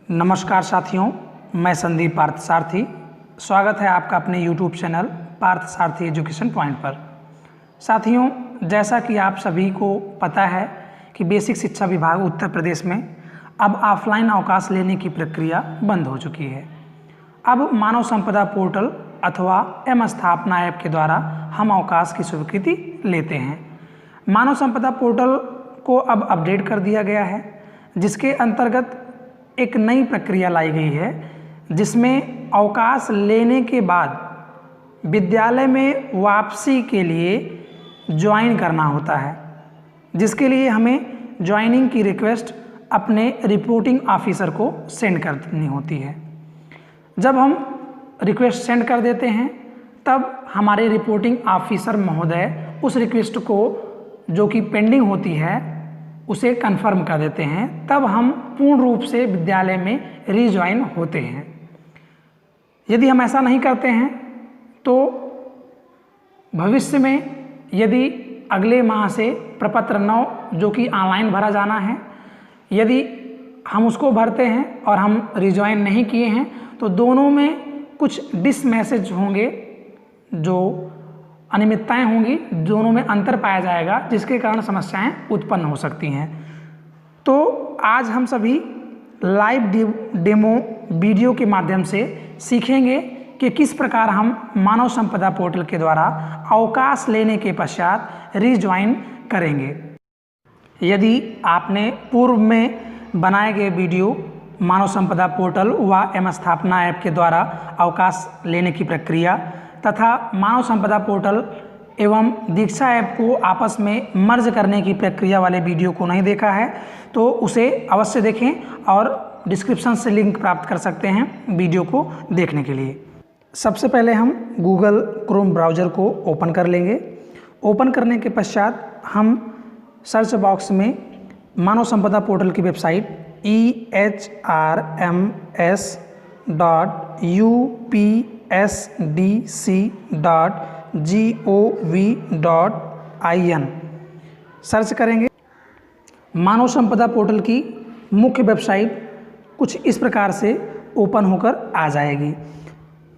नमस्कार साथियों, मैं संदीप पार्थसारथी। स्वागत है आपका अपने YouTube channel Parthasarathi education point पर। साथियों, जैसा कि आप सभी को पता है कि बेसिक शिक्षा विभाग उत्तर प्रदेश में अब ऑफलाइन अवकाश लेने की प्रक्रिया बंद हो चुकी है। अब मानव संपदा पोर्टल अथवा एम स्थापना ऐप के द्वारा हम अवकाश की स्वीकृति लेते हैं। मानव संपदा पोर्टल को अब अपडेट कर दिया गया है, जिसके अंतर्गत एक नई प्रक्रिया लाई गई है, जिसमें अवकाश लेने के बाद विद्यालय में वापसी के लिए ज्वाइन करना होता है, जिसके लिए हमें ज्वाइनिंग की रिक्वेस्ट अपने रिपोर्टिंग ऑफिसर को सेंड करनी होती है। जब हम रिक्वेस्ट सेंड कर देते हैं, तब हमारे रिपोर्टिंग ऑफिसर महोदय उस रिक्वेस्ट को जो कि पेंडिंग होती है उसे कंफर्म कर देते हैं। तब हम पूर्ण रूप से विद्यालय में रीज्वाइन होते हैं। यदि हम ऐसा नहीं करते हैं तो भविष्य में यदि अगले माह से प्रपत्र 9 जो कि ऑनलाइन भरा जाना है, यदि हम उसको भरते हैं और हम रीज्वाइन नहीं किए हैं तो दोनों में कुछ डिसमैसेज होंगे, जो अनियमितताएं होंगी, दोनों में अंतर पाया जाएगा, जिसके कारण समस्याएं उत्पन्न हो सकती हैं। तो आज हम सभी लाइव डेमो वीडियो के माध्यम से सीखेंगे कि किस प्रकार हम मानव संपदा पोर्टल के द्वारा अवकाश लेने के पश्चात रीज्वाइन करेंगे। यदि आपने पूर्व में बनाए गए वीडियो मानव संपदा पोर्टल व एम स्थापना ऐप के द्वारा अवकाश लेने की प्रक्रिया तथा मानव संपदा पोर्टल एवं दीक्षा ऐप को आपस में मर्ज करने की प्रक्रिया वाले वीडियो को नहीं देखा है तो उसे अवश्य देखें और डिस्क्रिप्शन से लिंक प्राप्त कर सकते हैं वीडियो को देखने के लिए। सबसे पहले हम गूगल क्रोम ब्राउज़र को ओपन कर लेंगे। ओपन करने के पश्चात हम सर्च बॉक्स में मानव संपदा पोर्टल की वेबसाइट ehrmsd.upsdc.gov.in सर्च करेंगे। मानव संपदा पोर्टल की मुख्य वेबसाइट कुछ इस प्रकार से ओपन होकर आ जाएगी,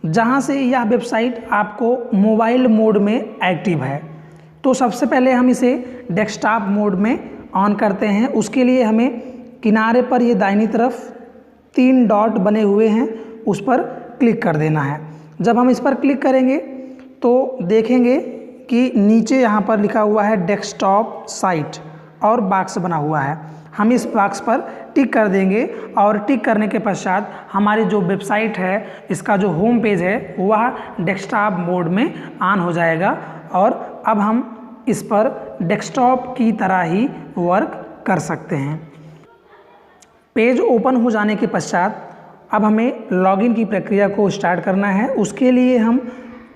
जहां से यह वेबसाइट आपको मोबाइल मोड में एक्टिव है। तो सबसे पहले हम इसे डेस्कटॉप मोड में ऑन करते हैं। उसके लिए हमें किनारे पर ये दाहिनी तरफ 3 डॉट बने हुए हैं, उस पर क्लिक कर देना है। जब हम इस पर क्लिक करेंगे तो देखेंगे कि नीचे यहाँ पर लिखा हुआ है डेस्कटॉप साइट और बॉक्स बना हुआ है। हम इस बॉक्स पर टिक कर देंगे और टिक करने के पश्चात हमारी जो वेबसाइट है, इसका जो होम पेज है, वह डेस्कटॉप मोड में ऑन हो जाएगा और अब हम इस पर डेस्कटॉप की तरह ही वर्क कर सकते हैं। पेज ओपन हो जाने के पश्चात अब हमें लॉगिन की प्रक्रिया को स्टार्ट करना है। उसके लिए हम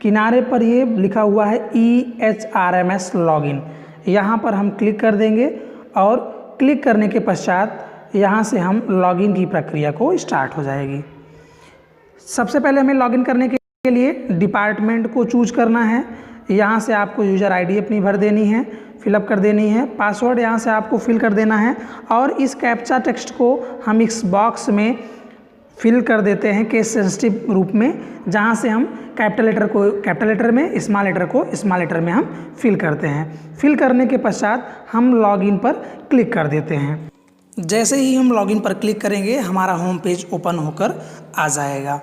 किनारे पर ये लिखा हुआ है EHRMS लॉगिन, यहाँ पर हम क्लिक कर देंगे और क्लिक करने के पश्चात यहाँ से हम लॉगिन की प्रक्रिया को स्टार्ट हो जाएगी। सबसे पहले हमें लॉगिन करने के लिए डिपार्टमेंट को चूज करना है। यहाँ से आपको यूज़र आईडी अपनी भर देनी है, फिलअप कर देनी है। पासवर्ड यहाँ से आपको फिल कर देना है और इस कैप्चा टेक्स्ट को हम इस बॉक्स में फिल कर देते हैं केस सेंसिटिव रूप में, जहाँ से हम कैपिटल लेटर को कैपिटल लेटर में, स्मॉल लेटर को स्मॉल लेटर में हम फिल करते हैं। फिल करने के पश्चात हम लॉगिन पर क्लिक कर देते हैं। जैसे ही हम लॉगिन पर क्लिक करेंगे, हमारा होम पेज ओपन होकर आ जाएगा।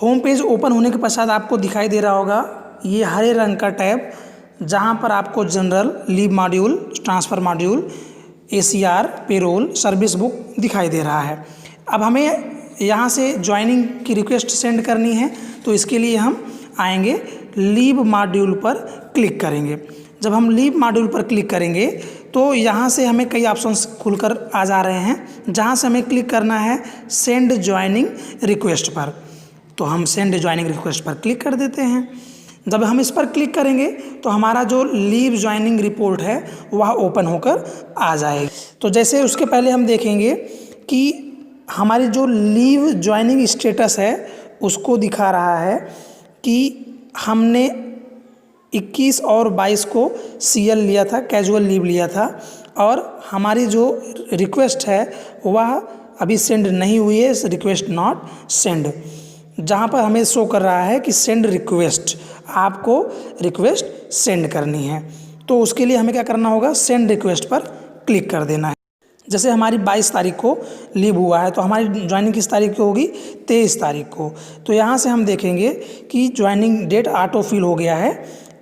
होम पेज ओपन होने के पश्चात आपको दिखाई दे रहा होगा ये हरे रंग का टैब, जहाँ पर आपको general, leave module, transfer module, ACR, payroll, service book दिखाई दे रहा है। अब हमें यहाँ से ज्वाइनिंग की रिक्वेस्ट सेंड करनी है, तो इसके लिए हम आएंगे लीव मॉड्यूल पर क्लिक करेंगे। जब हम लीव मॉड्यूल पर क्लिक करेंगे तो यहाँ से हमें कई ऑप्शंस खुलकर आ जा रहे हैं, जहाँ से हमें क्लिक करना है सेंड ज्वाइनिंग रिक्वेस्ट पर। तो हम सेंड ज्वाइनिंग रिक्वेस्ट पर क्लिक कर देते हैं। जब हम इस पर क्लिक करेंगे तो हमारा जो लीव ज्वाइनिंग रिपोर्ट है वह ओपन होकर आ जाएगी। तो जैसे उसके पहले हम देखेंगे कि हमारी जो लीव ज्वाइनिंग स्टेटस है उसको दिखा रहा है कि हमने 21 और 22 को CL लिया था, कैजुअल लीव लिया था, और हमारी जो रिक्वेस्ट है वह अभी सेंड नहीं हुई है, रिक्वेस्ट नॉट सेंड। जहाँ पर हमें शो कर रहा है कि सेंड रिक्वेस्ट, आपको रिक्वेस्ट सेंड करनी है, तो उसके लिए हमें क्या करना होगा, सेंड रिक्वेस्ट पर क्लिक कर देना है। जैसे हमारी 22 तारीख को लीव हुआ है, तो हमारी ज्वाइनिंग किस तारीख को होगी, 23 तारीख को। तो यहाँ से हम देखेंगे कि ज्वाइनिंग डेट ऑटो फिल हो गया है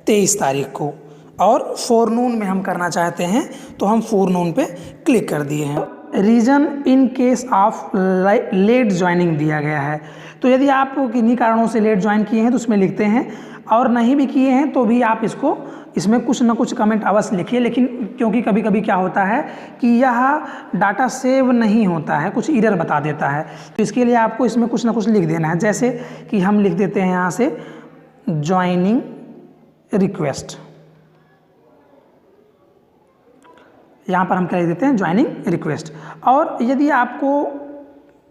23 तारीख को, और फोरनून में हम करना चाहते हैं तो हम फोरनून पे क्लिक कर दिए हैं। Reason in case of late joining दिया गया है, तो यदि आप किन्हीं कारणों से लेट ज्वाइन किए हैं तो उसमें लिखते हैं, और नहीं भी किए हैं तो भी आप इसमें कुछ ना कुछ कमेंट अवश्य लिखिए। लेकिन क्योंकि कभी कभी क्या होता है कि यह डाटा सेव नहीं होता है, कुछ एरर बता देता है, तो इसके लिए आपको इसमें कुछ ना कुछ लिख देना है। जैसे कि हम लिख देते हैं यहाँ से ज्वाइनिंग रिक्वेस्ट, यहाँ पर हम क्या लिख देते हैं, ज्वाइनिंग रिक्वेस्ट। और यदि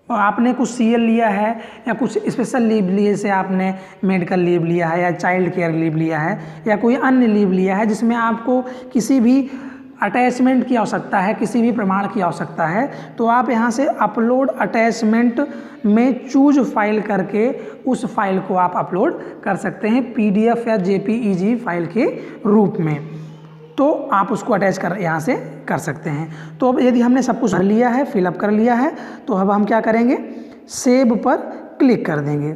आपने कुछ CL लिया है या कुछ स्पेशल लीव लिए, जैसे आपने मेडिकल लीव लिया है या चाइल्ड केयर लीव लिया है या कोई अन्य लीव लिया है जिसमें आपको किसी भी अटैचमेंट की आवश्यकता है, किसी भी प्रमाण की आवश्यकता है, तो आप यहाँ से अपलोड अटैचमेंट में चूज फाइल करके उस फाइल को आप अपलोड कर सकते हैं PDF या JPEG फाइल के रूप में, तो आप उसको अटैच कर यहाँ से कर सकते हैं। तो अब यदि हमने सब कुछ भर लिया है, फिलअप कर लिया है, तो अब हम क्या करेंगे, सेव पर क्लिक कर देंगे।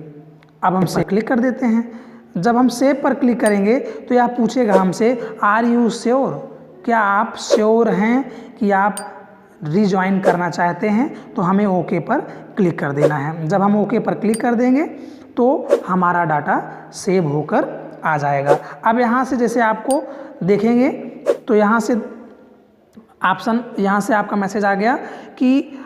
अब हम सेव क्लिक कर देते हैं। जब हम सेव पर क्लिक करेंगे तो यह पूछेगा हमसे, आर यू श्योर, क्या आप श्योर हैं कि आप रीज्वाइन करना चाहते हैं, तो हमें ओके पर क्लिक कर देना है। जब हम ओके पर क्लिक कर देंगे तो हमारा डाटा सेव होकर आ जाएगा। अब यहाँ से जैसे आपको देखेंगे तो यहाँ से ऑप्शन, यहाँ से आपका मैसेज आ गया कि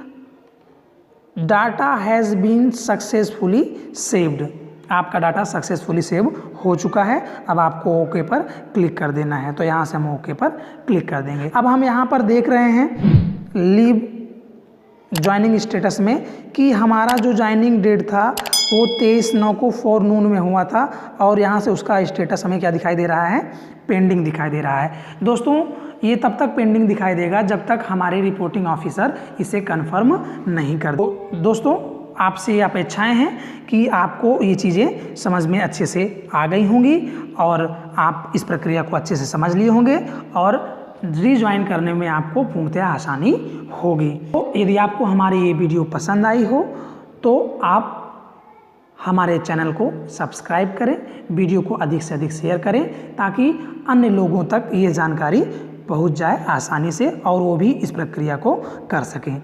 data has been successfully saved, आपका डाटा सक्सेसफुली सेव हो चुका है। अब आपको ओके पर क्लिक कर देना है, तो यहाँ से हम ओके पर क्लिक कर देंगे। अब हम यहाँ पर देख रहे हैं लीव ज्वाइनिंग स्टेटस में कि हमारा जो ज्वाइनिंग डेट था वो 23/9 को फोरनून में हुआ था, और यहाँ से उसका स्टेटस हमें क्या दिखाई दे रहा है, पेंडिंग दिखाई दे रहा है। दोस्तों ये तब तक पेंडिंग दिखाई देगा जब तक हमारे रिपोर्टिंग ऑफिसर इसे कंफर्म नहीं कर दे। दोस्तों आपसे ये अपेक्षाएं हैं कि आपको ये चीज़ें समझ में अच्छे से आ गई होंगी और आप इस प्रक्रिया को अच्छे से समझ लिए होंगे और रीज्वाइन करने में आपको पूर्णतः आसानी होगी। तो यदि आपको हमारी ये वीडियो पसंद आई हो तो आप हमारे चैनल को सब्सक्राइब करें, वीडियो को अधिक से अधिक शेयर करें ताकि अन्य लोगों तक ये जानकारी पहुंच जाए आसानी से और वो भी इस प्रक्रिया को कर सकें।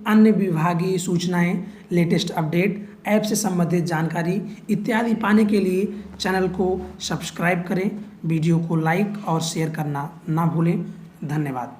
अन्य विभागीय सूचनाएं, लेटेस्ट अपडेट, ऐप से संबंधित जानकारी इत्यादि पाने के लिए चैनल को सब्सक्राइब करें, वीडियो को लाइक और शेयर करना ना भूलें। धन्यवाद।